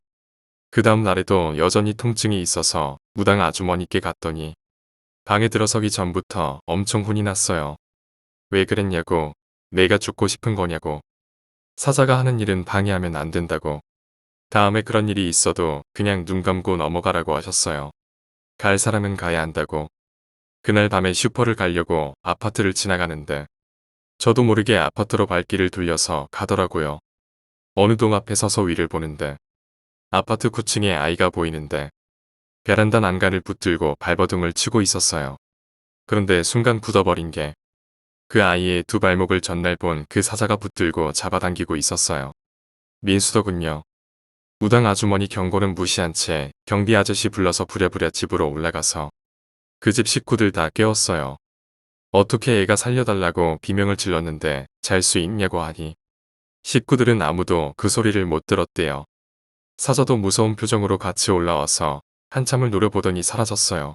그 다음 날에도 여전히 통증이 있어서 무당 아주머니께 갔더니 방에 들어서기 전부터 엄청 혼이 났어요. 왜 그랬냐고, 내가 죽고 싶은 거냐고, 사자가 하는 일은 방해하면 안 된다고, 다음에 그런 일이 있어도 그냥 눈 감고 넘어가라고 하셨어요. 갈 사람은 가야 한다고. 그날 밤에 슈퍼를 가려고 아파트를 지나가는데 저도 모르게 아파트로 발길을 돌려서 가더라고요. 어느 동 앞에 서서 위를 보는데 아파트 9층에 아이가 보이는데 베란다 난간을 붙들고 발버둥을 치고 있었어요. 그런데 순간 굳어버린 게 그 아이의 두 발목을 전날 본 그 사자가 붙들고 잡아당기고 있었어요. 민수더군요. 무당 아주머니 경고는 무시한 채 경비 아저씨 불러서 부랴부랴 집으로 올라가서 그 집 식구들 다 깨웠어요. 어떻게 애가 살려달라고 비명을 질렀는데 잘 수 있냐고 하니 식구들은 아무도 그 소리를 못 들었대요. 사자도 무서운 표정으로 같이 올라와서 한참을 노려보더니 사라졌어요.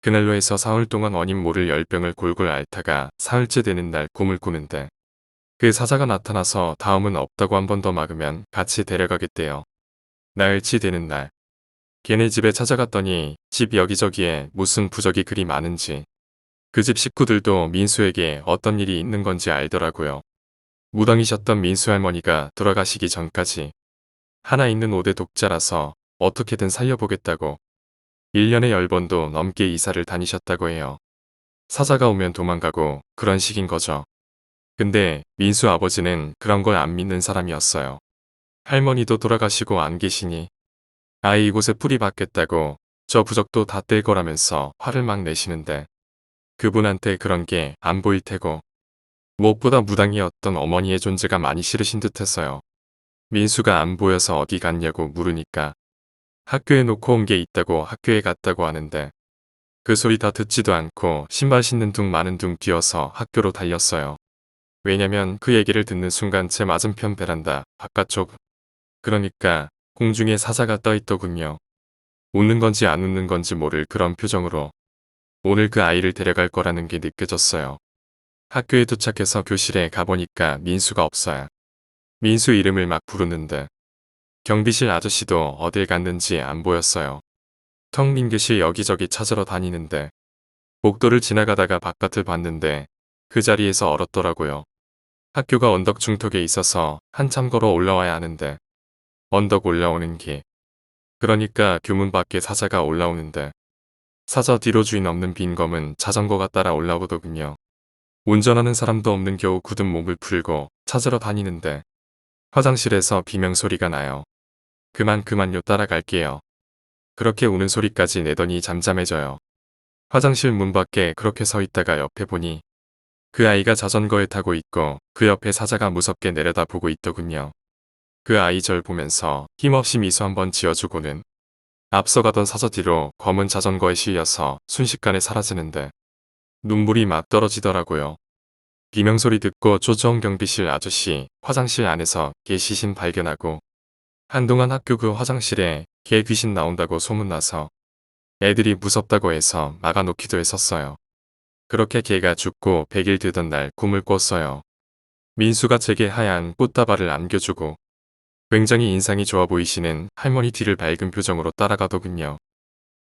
그날로 해서 사흘 동안 원인 모를 열병을 골골 앓다가 사흘째 되는 날 꿈을 꾸는데 그 사자가 나타나서 다음은 없다고 한 번 더 막으면 같이 데려가겠대요. 나흘치 되는 날 걔네 집에 찾아갔더니 집 여기저기에 무슨 부적이 그리 많은지 그 집 식구들도 민수에게 어떤 일이 있는 건지 알더라고요. 무당이셨던 민수 할머니가 돌아가시기 전까지 하나 있는 옷에 독자라서 어떻게든 살려보겠다고 1년에 10번도 넘게 이사를 다니셨다고 해요. 사자가 오면 도망가고 그런 식인 거죠. 근데 민수 아버지는 그런 걸 안 믿는 사람이었어요. 할머니도 돌아가시고 안 계시니 아이 이곳에 뿌리 박겠다고 저 부적도 다 뗄 거라면서 화를 막 내시는데 그분한테 그런 게 안 보일 테고 무엇보다 무당이었던 어머니의 존재가 많이 싫으신 듯했어요. 민수가 안 보여서 어디 갔냐고 물으니까 학교에 놓고 온 게 있다고 학교에 갔다고 하는데 그 소리 다 듣지도 않고 신발 신는 둥 마는 둥 뛰어서 학교로 달렸어요. 왜냐면 그 얘기를 듣는 순간 제 맞은편 베란다 바깥쪽 그러니까 공중에 사자가 떠 있더군요. 웃는 건지 안 웃는 건지 모를 그런 표정으로 오늘 그 아이를 데려갈 거라는 게 느껴졌어요. 학교에 도착해서 교실에 가보니까 민수가 없어요. 민수 이름을 막 부르는데 경비실 아저씨도 어딜 갔는지 안 보였어요. 텅 빈 교실 여기저기 찾으러 다니는데 복도를 지나가다가 바깥을 봤는데 그 자리에서 얼었더라고요. 학교가 언덕 중턱에 있어서 한참 걸어 올라와야 하는데 언덕 올라오는 길. 그러니까 교문 밖에 사자가 올라오는데 사자 뒤로 주인 없는 빈 검은 자전거가 따라 올라오더군요. 운전하는 사람도 없는 겨우 굳은 몸을 풀고 찾으러 다니는데 화장실에서 비명소리가 나요. 그만요 따라갈게요. 그렇게 우는 소리까지 내더니 잠잠해져요. 화장실 문 밖에 그렇게 서 있다가 옆에 보니 그 아이가 자전거에 타고 있고 그 옆에 사자가 무섭게 내려다보고 있더군요. 그 아이 절 보면서 힘없이 미소 한번 지어주고는 앞서가던 사자 뒤로 검은 자전거에 실려서 순식간에 사라지는데 눈물이 막 떨어지더라고요. 비명소리 듣고 조정 경비실 아저씨 화장실 안에서 개 시신 발견하고 한동안 학교 그 화장실에 개 귀신 나온다고 소문나서 애들이 무섭다고 해서 막아놓기도 했었어요. 그렇게 개가 죽고 100일 되던 날 꿈을 꿨어요. 민수가 제게 하얀 꽃다발을 안겨주고 굉장히 인상이 좋아 보이시는 할머니 뒤를 밝은 표정으로 따라가더군요.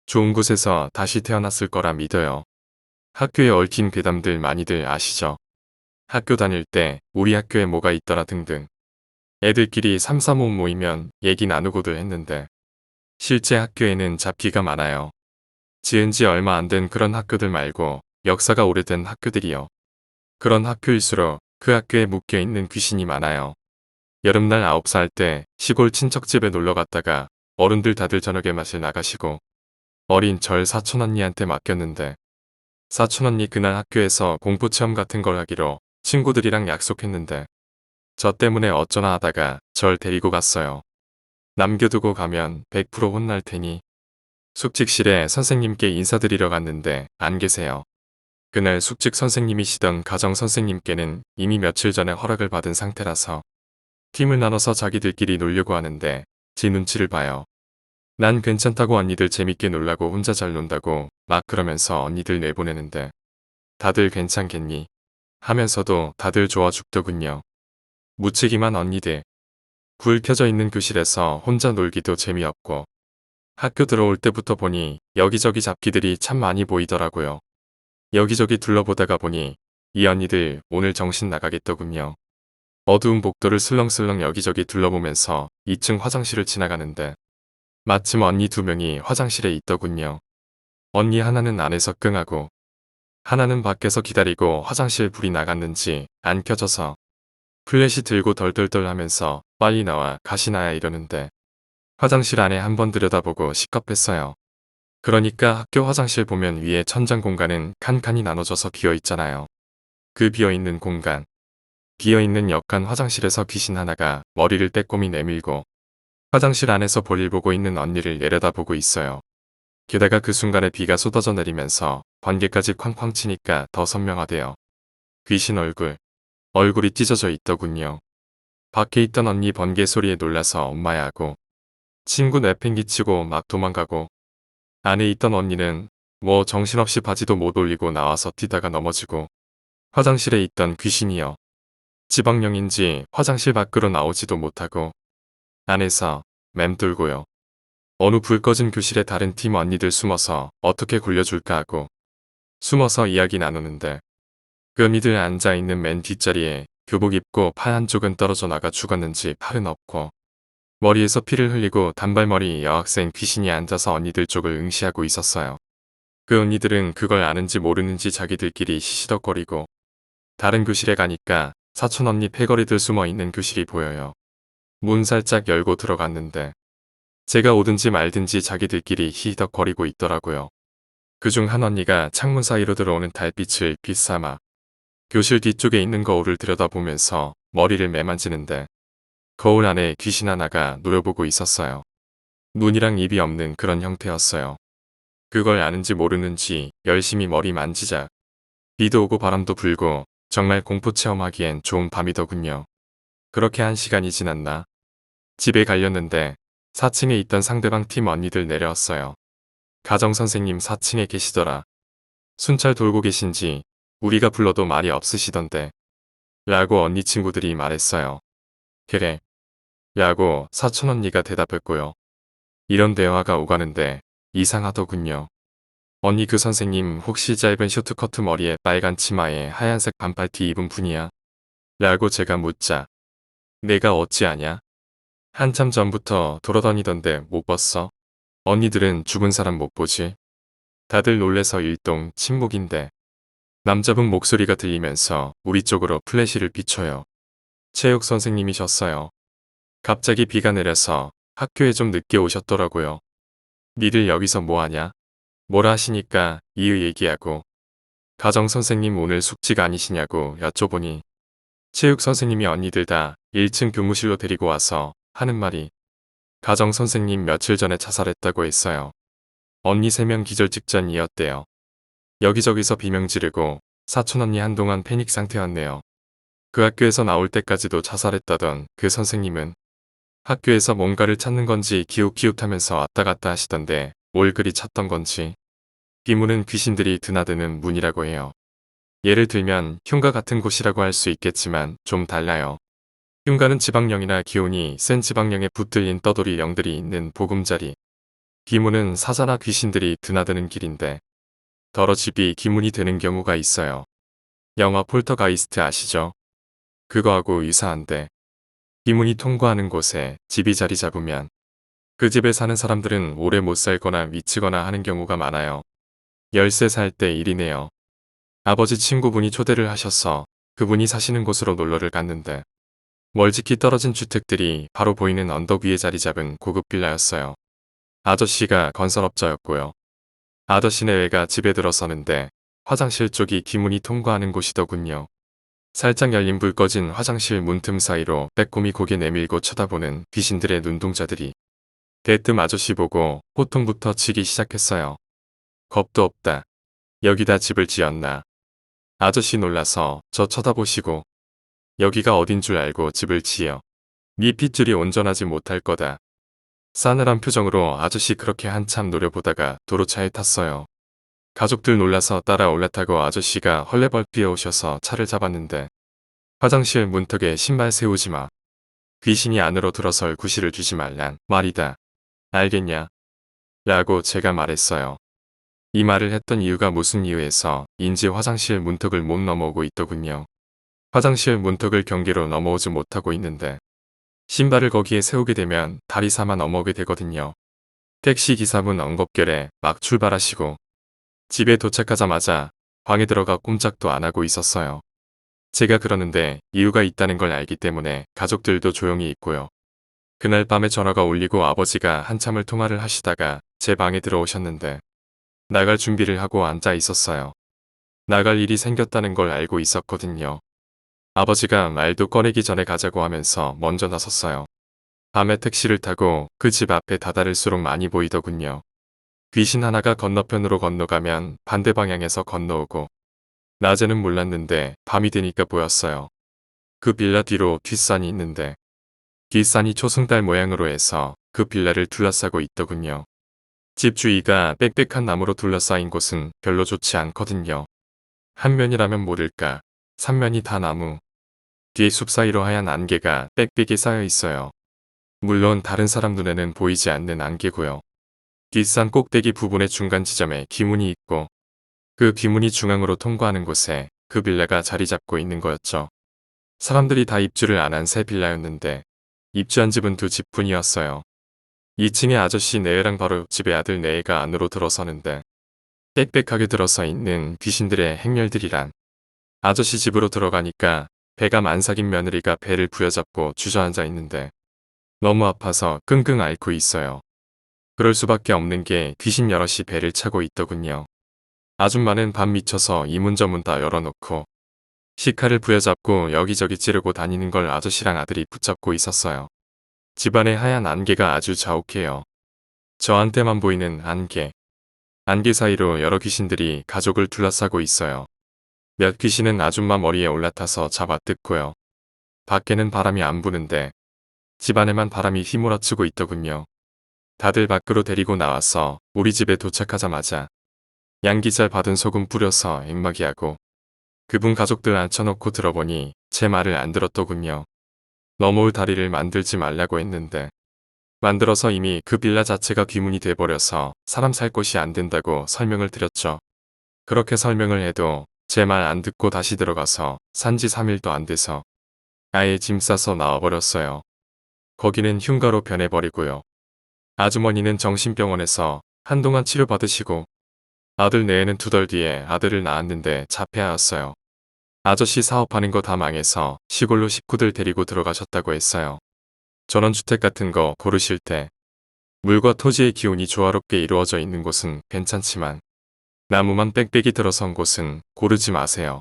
좋은 곳에서 다시 태어났을 거라 믿어요. 학교에 얽힌 괴담들 많이들 아시죠? 학교 다닐 때 우리 학교에 뭐가 있더라 등등. 애들끼리 삼삼오오 모이면 얘기 나누고들 했는데 실제 학교에는 잡기가 많아요. 지은 지 얼마 안 된 그런 학교들 말고 역사가 오래된 학교들이요. 그런 학교일수록 그 학교에 묶여있는 귀신이 많아요. 여름날 9살 때 시골 친척집에 놀러 갔다가 어른들 다들 저녁에 마실 나가시고 어린 절 사촌언니한테 맡겼는데 사촌언니 그날 학교에서 공포체험 같은 걸 하기로 친구들이랑 약속했는데 저 때문에 어쩌나 하다가 절 데리고 갔어요. 남겨두고 가면 100% 혼날 테니 숙직실에 선생님께 인사드리러 갔는데 안 계세요. 그날 숙직 선생님이시던 가정 선생님께는 이미 며칠 전에 허락을 받은 상태라서 팀을 나눠서 자기들끼리 놀려고 하는데 제 눈치를 봐요. 난 괜찮다고 언니들 재밌게 놀라고 혼자 잘 논다고 막 그러면서 언니들 내보내는데 다들 괜찮겠니? 하면서도 다들 좋아 죽더군요. 무책임한 언니들. 불 켜져 있는 교실에서 혼자 놀기도 재미없고 학교 들어올 때부터 보니 여기저기 잡기들이 참 많이 보이더라고요. 여기저기 둘러보다가 보니 이 언니들 오늘 정신 나가겠더군요. 어두운 복도를 슬렁슬렁 여기저기 둘러보면서 2층 화장실을 지나가는데 마침 언니 2명이 화장실에 있더군요. 언니 하나는 안에서 끙하고 하나는 밖에서 기다리고 화장실 불이 나갔는지 안 켜져서 플래시 들고 덜덜덜 하면서 빨리 나와 가시나야 이러는데 화장실 안에 한번 들여다보고 시겁했어요. 그러니까 학교 화장실 보면 위에 천장 공간은 칸칸이 나눠져서 비어있잖아요. 그 비어있는 공간, 비어있는 역한 화장실에서 귀신 하나가 머리를 빼꼼히 내밀고 화장실 안에서 볼일 보고 있는 언니를 내려다보고 있어요. 게다가 그 순간에 비가 쏟아져 내리면서 번개까지 쾅쾅 치니까 더 선명하대요. 귀신 얼굴이 찢어져 있더군요. 밖에 있던 언니 번개 소리에 놀라서 엄마야 하고 친구 내팽개치고 막 도망가고 안에 있던 언니는 뭐 정신없이 바지도 못 올리고 나와서 뛰다가 넘어지고 화장실에 있던 귀신이요. 지방령인지 화장실 밖으로 나오지도 못하고 안에서 맴돌고요. 어느 불 꺼진 교실에 다른 팀 언니들 숨어서 어떻게 굴려줄까 하고 숨어서 이야기 나누는데 그 언니들 앉아있는 맨 뒷자리에 교복 입고 팔 한쪽은 떨어져 나가 죽었는지 팔은 없고 머리에서 피를 흘리고 단발머리 여학생 귀신이 앉아서 언니들 쪽을 응시하고 있었어요. 그 언니들은 그걸 아는지 모르는지 자기들끼리 시시덕거리고 다른 교실에 가니까 사촌 언니 패거리들 숨어있는 교실이 보여요. 문 살짝 열고 들어갔는데 제가 오든지 말든지 자기들끼리 히덕거리고 있더라고요. 그중 한 언니가 창문 사이로 들어오는 달빛을 비삼아 교실 뒤쪽에 있는 거울을 들여다보면서 머리를 매만지는데 거울 안에 귀신 하나가 노려보고 있었어요. 눈이랑 입이 없는 그런 형태였어요. 그걸 아는지 모르는지 열심히 머리 만지자 비도 오고 바람도 불고 정말 공포 체험하기엔 좋은 밤이더군요. 그렇게 1시간이 지났나? 집에 갈렸는데 4층에 있던 상대방 팀 언니들 내려왔어요. 가정선생님 4층에 계시더라. 순찰 돌고 계신지 우리가 불러도 말이 없으시던데 라고 언니 친구들이 말했어요. 그래 라고 사촌 언니가 대답했고요. 이런 대화가 오가는데 이상하더군요. 언니 그 선생님 혹시 짧은 쇼트커트 머리에 빨간 치마에 하얀색 반팔티 입은 분이야? 라고 제가 묻자 내가 어찌 아냐? 한참 전부터 돌아다니던데 못 봤어? 언니들은 죽은 사람 못 보지? 다들 놀래서 일동 침묵인데 남자분 목소리가 들리면서 우리 쪽으로 플래시를 비춰요. 체육 선생님이셨어요. 갑자기 비가 내려서 학교에 좀 늦게 오셨더라고요. 니들 여기서 뭐하냐? 뭐라 하시니까 이의 얘기하고 가정선생님 오늘 숙직 아니시냐고 여쭤보니 체육 선생님이 언니들 다 1층 교무실로 데리고 와서 하는 말이 가정선생님 며칠 전에 자살했다고 했어요. 언니 3명 기절 직전이었대요. 여기저기서 비명 지르고 사촌 언니 한동안 패닉 상태였네요. 그 학교에서 나올 때까지도 자살했다던 그 선생님은 학교에서 뭔가를 찾는 건지 기웃기웃하면서 왔다 갔다 하시던데 뭘 그리 찾던 건지. 이 문은 귀신들이 드나드는 문이라고 해요. 예를 들면 흉가 같은 곳이라고 할 수 있겠지만 좀 달라요. 흉가는 지방령이나 기운이 센 지방령에 붙들린 떠돌이 영들이 있는 보금자리. 기문은 사자나 귀신들이 드나드는 길인데 더러 집이 기문이 되는 경우가 있어요. 영화 폴터가이스트 아시죠? 그거하고 유사한데 기문이 통과하는 곳에 집이 자리 잡으면 그 집에 사는 사람들은 오래 못 살거나 미치거나 하는 경우가 많아요. 13살 때 일이네요. 아버지 친구분이 초대를 하셔서 그분이 사시는 곳으로 놀러를 갔는데 멀찍이 떨어진 주택들이 바로 보이는 언덕 위에 자리 잡은 고급 빌라였어요. 아저씨가 건설업자였고요. 아저씨 내외가 집에 들어서는데 화장실 쪽이 기문이 통과하는 곳이더군요. 살짝 열린 불 꺼진 화장실 문틈 사이로 빼꼼히 고개 내밀고 쳐다보는 귀신들의 눈동자들이 대뜸 아저씨 보고 호통부터 치기 시작했어요. 겁도 없다. 여기다 집을 지었나. 아저씨 놀라서 저 쳐다보시고 여기가 어딘 줄 알고 집을 지어. 네 핏줄이 온전하지 못할 거다. 싸늘한 표정으로 아저씨 그렇게 한참 노려보다가 도로차에 탔어요. 가족들 놀라서 따라 올라타고 아저씨가 헐레벌 뛰어오셔서 차를 잡았는데 화장실 문턱에 신발 세우지 마. 귀신이 안으로 들어설 구실을 주지 말란 말이다. 알겠냐? 라고 제가 말했어요. 이 말을 했던 이유가 무슨 이유에서 인지 화장실 문턱을 못 넘어오고 있더군요. 화장실 문턱을 경계로 넘어오지 못하고 있는데 신발을 거기에 세우게 되면 다리 삼아 넘어오게 되거든요. 택시 기사분 엉겁결에 막 출발하시고 집에 도착하자마자 방에 들어가 꼼짝도 안 하고 있었어요. 제가 그러는데 이유가 있다는 걸 알기 때문에 가족들도 조용히 있고요. 그날 밤에 전화가 울리고 아버지가 한참을 통화를 하시다가 제 방에 들어오셨는데 나갈 준비를 하고 앉아 있었어요. 나갈 일이 생겼다는 걸 알고 있었거든요. 아버지가 말도 꺼내기 전에 가자고 하면서 먼저 나섰어요. 밤에 택시를 타고 그 집 앞에 다다를수록 많이 보이더군요. 귀신 하나가 건너편으로 건너가면 반대 방향에서 건너오고 낮에는 몰랐는데 밤이 되니까 보였어요. 그 빌라 뒤로 뒷산이 있는데 뒷산이 초승달 모양으로 해서 그 빌라를 둘러싸고 있더군요. 집 주위가 빽빽한 나무로 둘러싸인 곳은 별로 좋지 않거든요. 한 면이라면 모를까 3면이 다 나무. 뒤에 숲 사이로 하얀 안개가 빽빽이 쌓여 있어요. 물론 다른 사람 눈에는 보이지 않는 안개고요. 뒷산 꼭대기 부분의 중간 지점에 귀문이 있고 그 귀문이 중앙으로 통과하는 곳에 그 빌라가 자리 잡고 있는 거였죠. 사람들이 다 입주를 안 한 새 빌라였는데 입주한 집은 두 집뿐이었어요. 2층에 아저씨 네애랑 바로 집의 아들 네애가 안으로 들어서는데 빽빽하게 들어서 있는 귀신들의 행렬들이란 아저씨 집으로 들어가니까 배가 만삭인 며느리가 배를 부여잡고 주저앉아 있는데 너무 아파서 끙끙 앓고 있어요. 그럴 수밖에 없는 게 귀신 여럿이 배를 차고 있더군요. 아줌마는 밤 미쳐서 이문저문 다 열어놓고 시카를 부여잡고 여기저기 찌르고 다니는 걸 아저씨랑 아들이 붙잡고 있었어요. 집안의 하얀 안개가 아주 자욱해요. 저한테만 보이는 안개. 안개 사이로 여러 귀신들이 가족을 둘러싸고 있어요. 몇 귀신은 아줌마 머리에 올라타서 잡아뜯고요. 밖에는 바람이 안 부는데 집안에만 바람이 휘몰아치고 있더군요. 다들 밖으로 데리고 나와서 우리 집에 도착하자마자 양기잘 받은 소금 뿌려서 액막이 하고 그분 가족들 앉혀놓고 들어보니 제 말을 안 들었더군요. 넘어올 다리를 만들지 말라고 했는데 만들어서 이미 그 빌라 자체가 귀문이 돼버려서 사람 살 곳이 안 된다고 설명을 드렸죠. 그렇게 설명을 해도 제 말 안 듣고 다시 들어가서 산지 3일도 안 돼서 아예 짐 싸서 나와버렸어요. 거기는 흉가로 변해버리고요. 아주머니는 정신병원에서 한동안 치료받으시고 아들 내에는 2달 뒤에 아들을 낳았는데 자폐아였어요. 아저씨 사업하는 거 다 망해서 시골로 식구들 데리고 들어가셨다고 했어요. 전원주택 같은 거 고르실 때 물과 토지의 기운이 조화롭게 이루어져 있는 곳은 괜찮지만 나무만 빽빽이 들어선 곳은 고르지 마세요.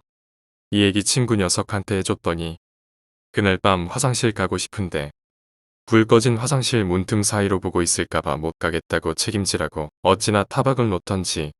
이 얘기 친구 녀석한테 해줬더니 그날 밤 화장실 가고 싶은데 불 꺼진 화장실 문틈 사이로 보고 있을까봐 못 가겠다고 책임지라고 어찌나 타박을 놓던지